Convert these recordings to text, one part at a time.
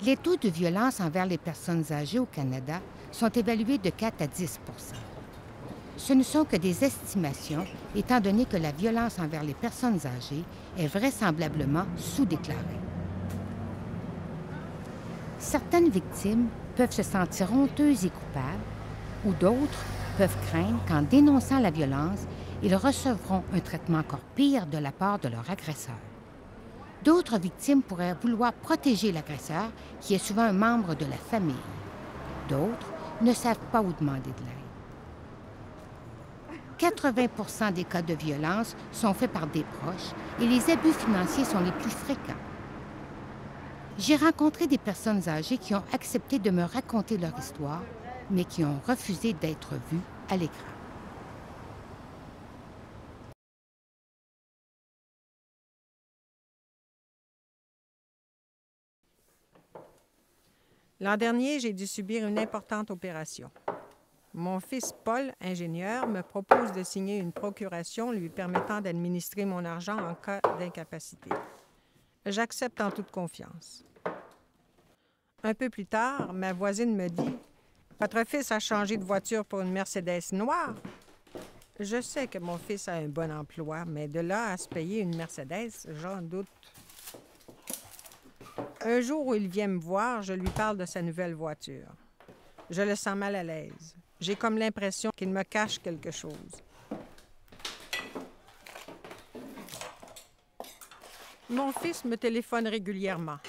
Les taux de violence envers les personnes âgées au Canada sont évalués de 4 à 10 Ce ne sont que des estimations, étant donné que la violence envers les personnes âgées est vraisemblablement sous-déclarée. Certaines victimes peuvent se sentir honteuses et coupables, ou d'autres peuvent craindre qu'en dénonçant la violence, ils recevront un traitement encore pire de la part de leur agresseur. D'autres victimes pourraient vouloir protéger l'agresseur, qui est souvent un membre de la famille. D'autres ne savent pas où demander de l'aide. 80 des cas de violence sont faits par des proches et les abus financiers sont les plus fréquents. J'ai rencontré des personnes âgées qui ont accepté de me raconter leur histoire, mais qui ont refusé d'être vues à l'écran. L'an dernier, j'ai dû subir une importante opération. Mon fils Paul, ingénieur, me propose de signer une procuration lui permettant d'administrer mon argent en cas d'incapacité. J'accepte en toute confiance. Un peu plus tard, ma voisine me dit « Votre fils a changé de voiture pour une Mercedes noire. » Je sais que mon fils a un bon emploi, mais de là à se payer une Mercedes, j'en doute. Un jour où il vient me voir, je lui parle de sa nouvelle voiture. Je le sens mal à l'aise. J'ai comme l'impression qu'il me cache quelque chose. Mon fils me téléphone régulièrement.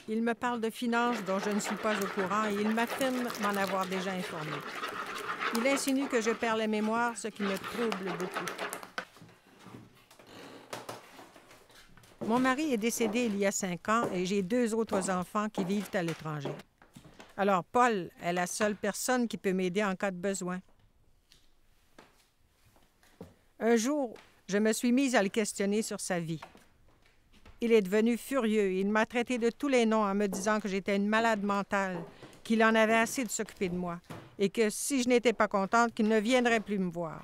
Il me parle de finances dont je ne suis pas au courant et il m'affirme m'en avoir déjà informé. Il insinue que je perds la mémoire, ce qui me trouble beaucoup. Mon mari est décédé il y a 5 ans et j'ai 2 autres enfants qui vivent à l'étranger. Alors Paul est la seule personne qui peut m'aider en cas de besoin. Un jour, je me suis mise à le questionner sur sa vie. Il est devenu furieux et il m'a traité de tous les noms en me disant que j'étais une malade mentale, qu'il en avait assez de s'occuper de moi et que si je n'étais pas contente, qu'il ne viendrait plus me voir.